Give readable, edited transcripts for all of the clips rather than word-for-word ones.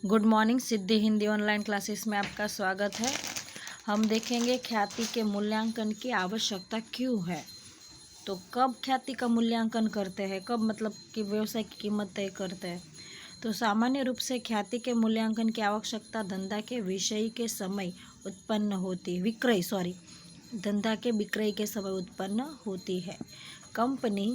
Good morning. Siddhi Hindi online classes में आपका स्वागत है। हम देखेंगे ख्याति के मूल्यांकन की आवश्यकता क्यों है। तो कब ख्याति का मूल्यांकन करते हैं, कब मतलब कि व्यवसाय की कीमत तय करते हैं। तो सामान्य रूप से ख्याति के मूल्यांकन की आवश्यकता धंधा के विषय के समय उत्पन्न होती है धंधा के विक्रय के समय उत्पन्न होती है। कंपनी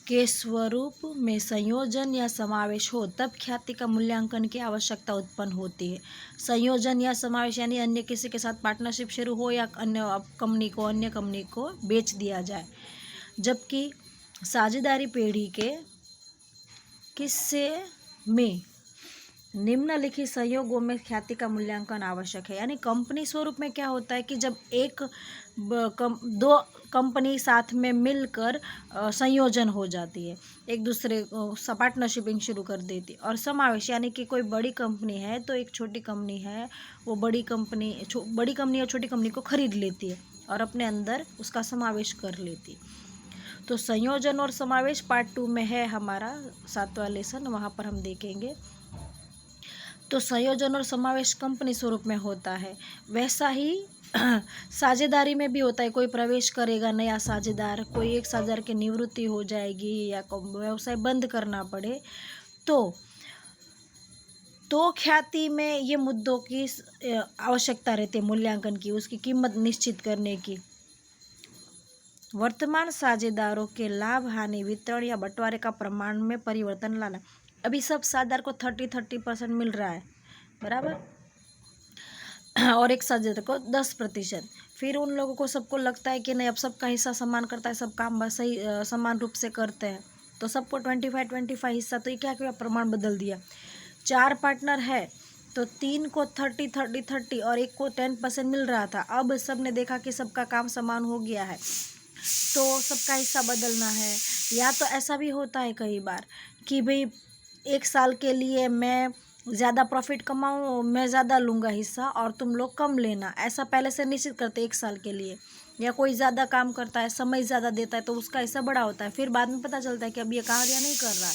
के स्वरूप में संयोजन या समावेश हो तब ख्याति का मूल्यांकन की आवश्यकता उत्पन्न होती है। संयोजन या समावेश यानी अन्य किसी के साथ पार्टनरशिप शुरू हो या अन्य कंपनी को बेच दिया जाए। जबकि साझेदारी पीढ़ी के किस्से में निम्नलिखित संयोगों में ख्याति का मूल्यांकन आवश्यक है। यानी कंपनी स्वरूप में क्या होता है कि जब दो कंपनी साथ में मिलकर संयोजन हो जाती है, एक दूसरे पार्टनरशिपिंग शुरू कर देती है। और समावेश यानी कि कोई बड़ी कंपनी है तो एक छोटी कंपनी है, वो बड़ी कंपनी और छोटी कंपनी को खरीद लेती है और अपने अंदर उसका समावेश कर लेती है। तो संयोजन और समावेश पार्ट 2 में है हमारा 7वां लेसन, वहाँ पर हम देखेंगे। तो संयोजन और समावेश कंपनी स्वरूप में होता है, वैसा ही साझेदारी में भी होता है। कोई प्रवेश करेगा नया साझेदार, कोई एक साझेदार की निवृत्ति हो जाएगी या व्यवसाय बंद करना पड़े तो ख्याति में ये मुद्दों की आवश्यकता रहती है, मूल्यांकन की, उसकी कीमत निश्चित करने की। वर्तमान साझेदारों के लाभ हानि वितरण या बंटवारे का प्रमाण में परिवर्तन लाना। अभी सब साझेदार को 30% मिल रहा है, बराबर, और एक साझेदार को 10%। फिर उन लोगों को सबको लगता है कि नहीं, अब सबका हिस्सा समान करता है, सब काम सही समान रूप से करते हैं, तो सबको 25-25 हिस्सा। तो ये क्या किया, प्रमाण बदल दिया। 4 पार्टनर है तो 3 को 30-30-30 और एक को 10% मिल रहा था। अब सब ने देखा कि सबका काम समान हो गया है तो सबका हिस्सा बदलना है। या तो ऐसा भी होता है कई बार कि भाई एक साल के लिए मैं ज़्यादा प्रॉफिट कमाऊँ, मैं ज़्यादा लूँगा हिस्सा और तुम लोग कम लेना, ऐसा पहले से निश्चित करते एक साल के लिए। या कोई ज़्यादा काम करता है, समय ज़्यादा देता है तो उसका हिस्सा बड़ा होता है, फिर बाद में पता चलता है कि अब ये कार्य नहीं कर रहा है।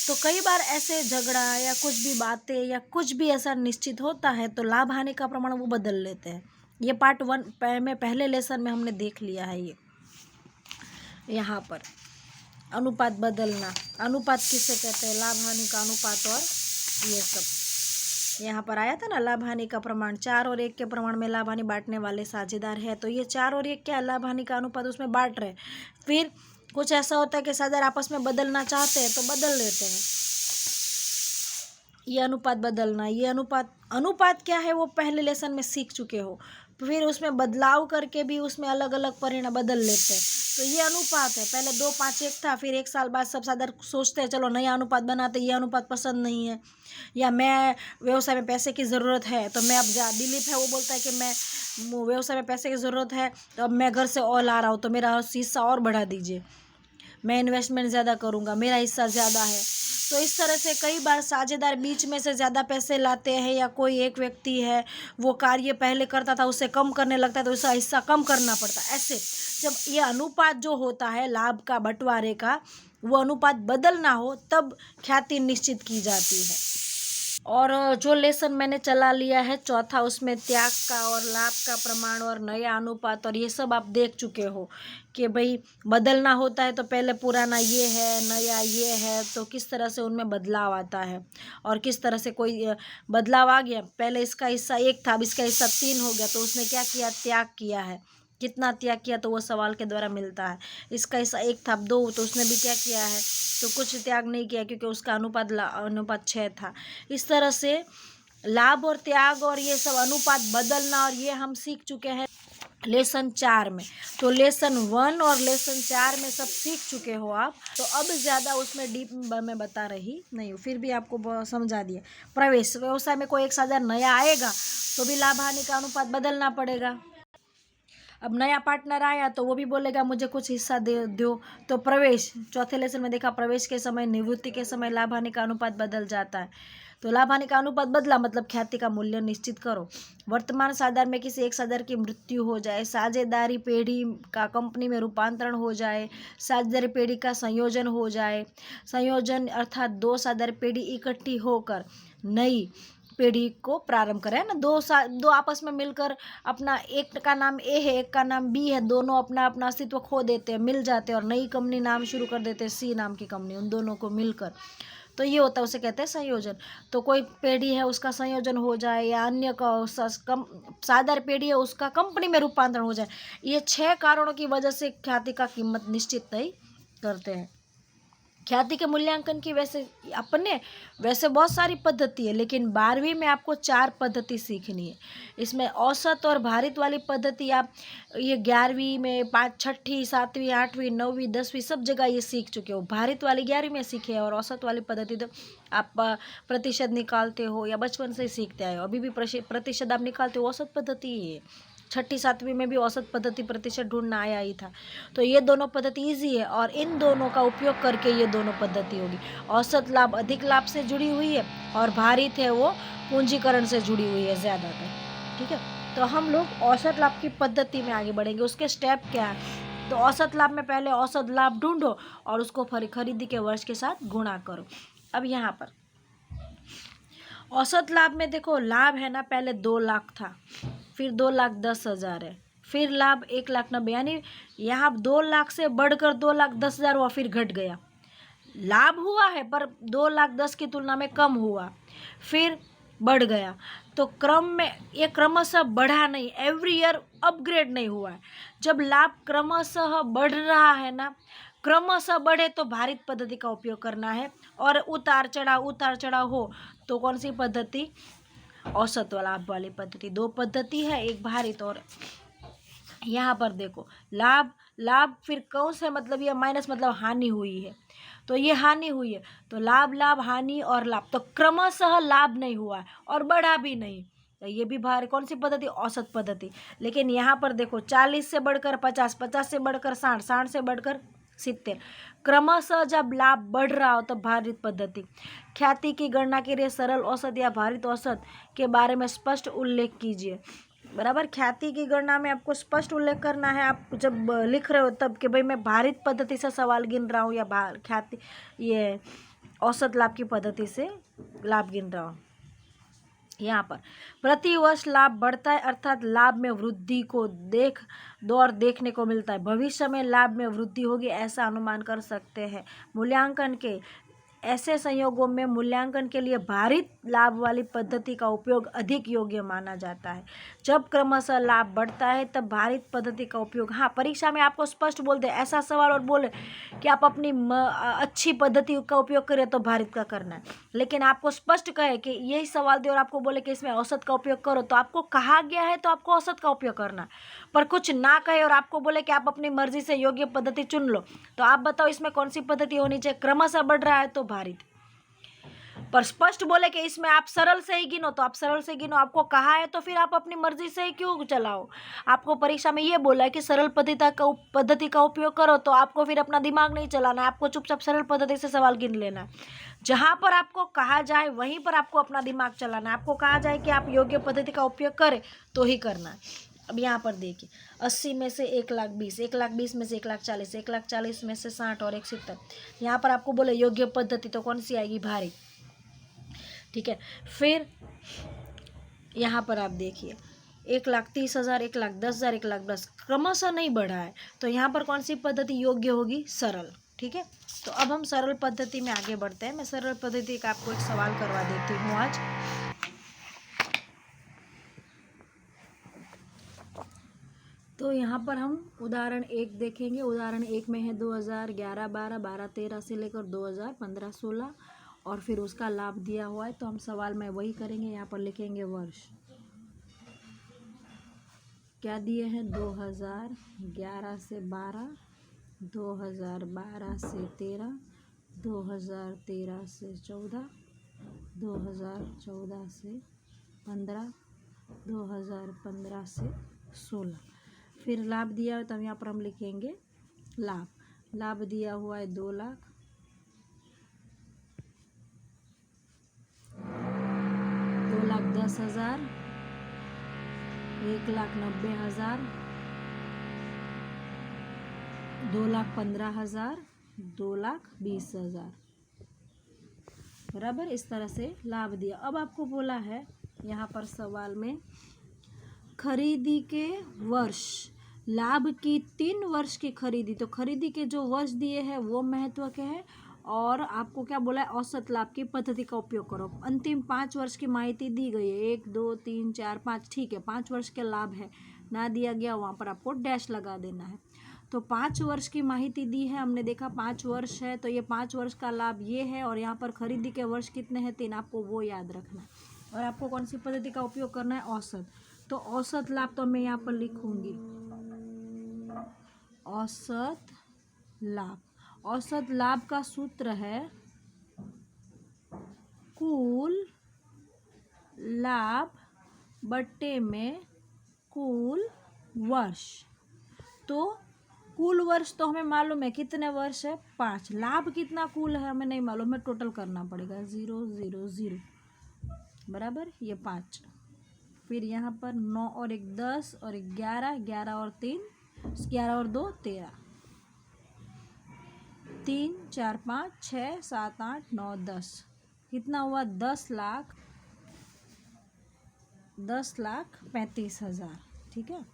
तो कई बार ऐसे झगड़ा या कुछ भी बातें या कुछ भी ऐसा निश्चित होता है तो लाभ हानि का प्रमाण वो बदल लेते हैं। ये पार्ट 1 में पहले लेसन में हमने देख लिया है। ये यहाँ पर अनुपात बदलना, अनुपात किससे कहते हैं, लाभ हानि का अनुपात। और ये सब यहाँ पर आया था ना, लाभ हानि का प्रमाण 4 और 1 के प्रमाण में लाभ हानि बांटने वाले साझेदार है। तो ये 4 और 1 क्या है, लाभ हानि का अनुपात उसमें बांट रहे। फिर कुछ ऐसा होता है कि साझेदार आपस में बदलना चाहते हैं तो बदल लेते हैं। ये अनुपात बदलना, ये अनुपात क्या है वो पहले लेसन में सीख चुके हो। फिर उसमें बदलाव करके भी उसमें अलग अलग परिणाम बदल लेते हैं। तो ये अनुपात है। पहले 2-5-1 था, फिर 1 साल बाद सब साझेदार सोचते हैं चलो नया अनुपात बनाते, ये अनुपात पसंद नहीं है। या मैं व्यवसाय में पैसे की ज़रूरत है तो मैं अब दिलीप है वो बोलता है कि मैं व्यवसाय में पैसे की ज़रूरत है तो अब मैं घर से और ला रहा हूँ तो मेरा हिस्सा और बढ़ा दीजिए, मैं इन्वेस्टमेंट ज़्यादा करूँगा, मेरा हिस्सा ज़्यादा है। तो इस तरह से कई बार साझेदार बीच में से ज़्यादा पैसे लाते हैं, या कोई एक व्यक्ति है वो कार्य पहले करता था उससे कम करने लगता है तो उसका हिस्सा कम करना पड़ता है। ऐसे जब ये अनुपात जो होता है लाभ का बंटवारे का, वो अनुपात बदलना हो तब ख्याति निश्चित की जाती है। और जो लेसन मैंने चला लिया है चौथा, उसमें त्याग का और लाभ का प्रमाण और नया अनुपात और ये सब आप देख चुके हो कि भाई बदलना होता है तो पहले पुराना ये है, नया ये है, तो किस तरह से उनमें बदलाव आता है और किस तरह से कोई बदलाव आ गया। पहले इसका हिस्सा 1 था, अब इसका हिस्सा 3 हो गया, तो उसने क्या किया, त्याग किया है। कितना त्याग किया तो वो सवाल के द्वारा मिलता है। इसका हिस्सा 1 था, अब 2, तो उसने भी क्या किया है, तो कुछ त्याग नहीं किया क्योंकि उसका अनुपात 6 था। इस तरह से लाभ और त्याग और ये सब अनुपात बदलना और ये हम सीख चुके हैं लेसन 4 में। तो लेसन 1 और लेसन 4 में सब सीख चुके हो आप, तो अब ज़्यादा उसमें डीप में बता रही नहीं हूँ, फिर भी आपको समझा दिया। प्रवेश, व्यवसाय में कोई एक साझेदार नया आएगा तो भी लाभ हानि का अनुपात बदलना पड़ेगा। अब नया पार्टनर आया तो वो भी बोलेगा मुझे कुछ हिस्सा दे दो। तो प्रवेश, चौथे लेसन में देखा प्रवेश के समय, निवृत्ति के समय लाभ हानि का अनुपात बदल जाता है। तो लाभ हानि का अनुपात बदला मतलब ख्याति का मूल्य निश्चित करो। वर्तमान साझेदार में किसी एक साझेदार की मृत्यु हो जाए, साझेदारी पेढ़ी का कंपनी में रूपांतरण हो जाए, साझेदारी पेढ़ी का संयोजन हो जाए, संयोजन अर्थात दो साझेदारी पेढ़ी इकट्ठी होकर नई पेढ़ी को प्रारंभ करें ना, दो आपस में मिलकर अपना, एक का नाम ए है एक का नाम बी है, दोनों अपना अपना अस्तित्व खो देते हैं, मिल जाते हैं और नई कंपनी नाम शुरू कर देते हैं, सी नाम की कंपनी, उन दोनों को मिलकर। तो ये होता है, उसे कहते हैं संयोजन। तो कोई पेढ़ी है उसका संयोजन हो जाए या अन्य का साझेदार पेढ़ी है उसका कंपनी में रूपांतरण हो जाए, ये 6 कारणों की वजह से ख्याति का कीमत निश्चित तय करते हैं। ख्याति के मूल्यांकन की वैसे बहुत सारी पद्धति है, लेकिन 12वीं में आपको 4 पद्धति सीखनी है। इसमें औसत और भारित वाली पद्धति आप ये 11वीं में 5 छठी 7वीं 8वीं 9वीं 10वीं सब जगह ये सीख चुके हो। भारित वाली 11वीं में सीखे और औसत वाली पद्धति तो आप प्रतिशत निकालते हो या बचपन से ही सीखते आए हो, अभी भी प्रतिशत आप निकालते हो, औसत पद्धति ही है। छठी 7वीं में भी औसत पद्धति प्रतिशत ढूंढना आया ही था। तो ये दोनों पद्धति ईजी है और इन दोनों का उपयोग करके ये दोनों पद्धति होगी। औसत लाभ अधिक लाभ से जुड़ी हुई है और भारित है वो पूंजीकरण से जुड़ी हुई है ज़्यादातर। ठीक है, तो हम लोग औसत लाभ की पद्धति में आगे बढ़ेंगे। उसके स्टेप क्या है? तो औसत लाभ में पहले औसत लाभ ढूंढो और उसको खरीदी के वर्ष के साथ गुणा करो। अब यहाँ पर औसत लाभ में देखो, लाभ है ना, पहले 2 लाख था, फिर 2,10,000 है, फिर लाभ 1,90,000, यानी यहाँ 2 लाख से बढ़कर 2,10,000 हुआ, फिर घट गया। लाभ हुआ है पर 2,10,000 की तुलना में कम हुआ, फिर बढ़ गया। तो क्रम में ये क्रमशः बढ़ा नहीं, एवरी ईयर अपग्रेड नहीं हुआ है। जब लाभ क्रमशः बढ़ रहा है ना, क्रमशः बढ़े तो भारित पद्धति का उपयोग करना है, और उतार चढ़ाव हो तो कौन सी पद्धति? औसत लाभ वाली पद्धति। 2 पद्धति है, एक भारित और यहाँ पर देखो लाभ फिर कौन सा, मतलब ये माइनस मतलब हानि हुई है, तो ये हानि हुई है, तो लाभ हानि और लाभ, तो क्रमशः लाभ नहीं हुआ है और बढ़ा भी नहीं, तो ये भी भारी कौन सी पद्धति? औसत पद्धति। लेकिन यहाँ पर देखो 40 से बढ़कर 50, 50 से बढ़कर 60, 60 से बढ़कर 70, क्रमशः जब लाभ बढ़ रहा हो तो भारित पद्धति। ख्याति की गणना के लिए सरल औसत या भारित औसत के बारे में स्पष्ट उल्लेख कीजिए। बराबर, ख्याति की गणना में आपको स्पष्ट उल्लेख करना है, आप जब लिख रहे हो तब कि भाई मैं भारित पद्धति से सवाल गिन रहा हूँ या ख्याति ये औसत लाभ की पद्धति से लाभ गिन रहा हूँ। यहाँ पर प्रति वर्ष लाभ बढ़ता है, अर्थात लाभ में वृद्धि को देखने को मिलता है। भविष्य में लाभ में वृद्धि होगी ऐसा अनुमान कर सकते हैं। मूल्यांकन के ऐसे संयोगों में मूल्यांकन के लिए भारित लाभ वाली पद्धति का उपयोग अधिक योग्य माना जाता है। जब क्रमशः लाभ बढ़ता है तब भारित पद्धति का उपयोग, हाँ परीक्षा में आपको स्पष्ट बोल दे ऐसा सवाल और बोले कि आप अपनी अच्छी पद्धति का उपयोग करें तो भारित का करना है, लेकिन आपको स्पष्ट कहे कि यही सवाल दे और आपको बोले कि इसमें औसत का उपयोग करो, तो आपको कहा गया है तो आपको औसत का उपयोग करना है। पर कुछ ना कहे और आपको बोले कि आप अपनी मर्जी से योग्य पद्धति चुन लो, तो आप बताओ इसमें कौन सी पद्धति होनी चाहिए? क्रमशः बढ़ रहा है तो भारित, पर स्पष्ट बोले कि इसमें आप सरल से ही गिनो तो आप सरल से गिनो, आपको कहा है तो फिर आप अपनी मर्जी से ही क्यों चलाओ? आपको परीक्षा में ये बोला है कि सरल पद्धति का उपयोग करो, तो आपको फिर अपना दिमाग नहीं चलाना है, आपको चुपचाप सरल पद्धति से सवाल गिन लेना है। जहाँ पर आपको कहा जाए वहीं पर आपको अपना दिमाग चलाना है, आपको कहा जाए कि आप योग्य पद्धति का उपयोग करें तो ही करना है। अब यहाँ पर देखिए 80 में से 1,20,000, 1,20,000 में से 1,40,000, 1,40,000 में से 60 और 170, यहाँ पर आपको बोले योग्य पद्धति तो कौन सी आएगी? भारित। ठीक है, फिर यहाँ पर आप देखिए 1,30,000, 1,10,000, 1,10,000 क्रमशः नहीं बढ़ा है, तो यहाँ पर कौन सी पद्धति योग्य होगी? सरल। ठीक है, तो अब हम सरल पद्धति में आगे बढ़ते हैं। मैं सरल पद्धति का आपको एक सवाल करवा देती हूँ आज। तो यहाँ पर हम उदाहरण 1 देखेंगे। उदाहरण 1 में है 2011, 12, 12, 13 से लेकर 2015, 16 और फिर उसका लाभ दिया हुआ है, तो हम सवाल में वही करेंगे। यहाँ पर लिखेंगे वर्ष क्या दिए हैं? 2011 से 12, 2012 से 13, 2013 से 14, 2014 से 15, 2015 से 16। फिर लाभ दिया है तो यहाँ पर हम लिखेंगे लाभ दिया हुआ है 2 लाख, 2,10,000, 1,90,000, 2,15,000, 2,20,000, बराबर। इस तरह से लाभ दिया। अब आपको बोला है यहाँ पर सवाल में खरीदी के वर्ष, लाभ की 3 वर्ष की खरीदी, तो खरीदी के जो वर्ष दिए हैं वो महत्व के हैं, और आपको क्या बोला है, औसत लाभ की पद्धति का उपयोग करो। अंतिम 5 वर्ष की माहिती दी गई है, 1 2 3 4 5, ठीक है, 5 वर्ष के लाभ है, ना दिया गया वहाँ पर आपको डैश लगा देना है। तो 5 वर्ष की माहिती दी है, हमने देखा 5 वर्ष है, तो ये 5 वर्ष का लाभ ये है, और यहाँ पर खरीदी के वर्ष कितने हैं, 3, आपको वो याद रखना है। और आपको कौन सी पद्धति का उपयोग करना है, औसत। तो औसत लाभ तो मैं यहाँ पर लिखूंगी औसत लाभ। औसत लाभ का सूत्र है कुल लाभ बट्टे में कुल वर्ष। तो कुल वर्ष तो हमें मालूम है कितने वर्ष है, 5। लाभ कितना कुल है हमें नहीं मालूम, हमें टोटल करना पड़ेगा, 0 0 0, बराबर, ये 5। फिर यहाँ पर 9 और 1 10 और 11, 11 और 3 11 और 2 13, 3 4 5 6 7 8 9 10, कितना हुआ, 10,35,000, ठीक है।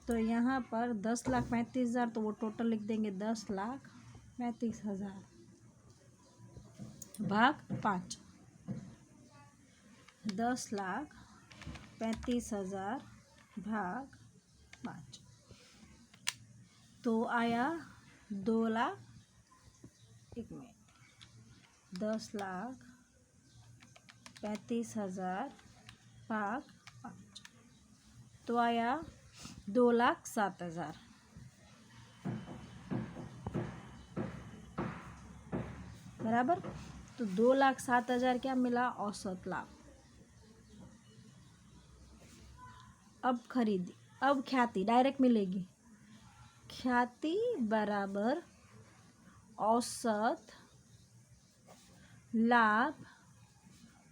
तो यहाँ पर 10,35,000, तो वो टोटल लिख देंगे 10,35,000 भाग 5, 10,35,000 भाग 5, तो आया 2 लाख, 10,35,000 भाग 5, तो आया 2,07,000, बराबर। तो 2,07,000 क्या मिला, औसत लाभ। अब खरीदी, अब ख्याति डायरेक्ट मिलेगी, ख्याति बराबर औसत लाभ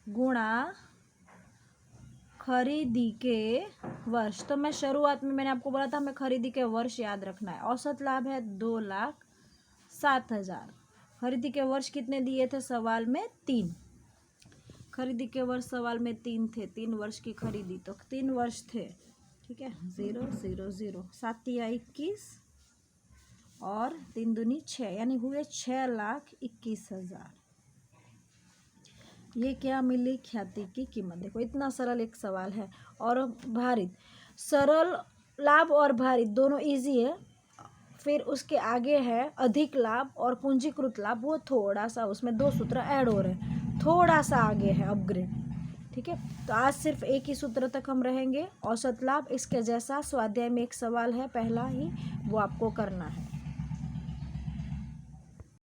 गुणा खरीदी के वर्ष। तो मैं शुरुआत में मैंने आपको बोला था हमें खरीदी के वर्ष याद रखना है। औसत लाभ है 2,07,000, खरीदी के वर्ष कितने दिए थे सवाल में, 3। खरीदी के वर्ष सवाल में 3 थे, 3 वर्ष की खरीदी, तो 3 वर्ष थे, ठीक है। 0 0 0, 7 या 21 और 3 दूनी 6, यानी हुए 6,21,000। ये क्या मिली, ख्याति की कीमत। देखो इतना सरल एक सवाल है। और भारित, सरल लाभ और भारित दोनों इजी है। फिर उसके आगे है अधिक लाभ और पूंजीकृत लाभ, वो थोड़ा सा उसमें 2 सूत्र ऐड हो रहे हैं, थोड़ा सा आगे है अपग्रेड, ठीक है। तो आज सिर्फ एक ही सूत्र तक हम रहेंगे, औसत लाभ। इसके जैसा स्वाध्याय में एक सवाल है पहला ही, वो आपको करना है।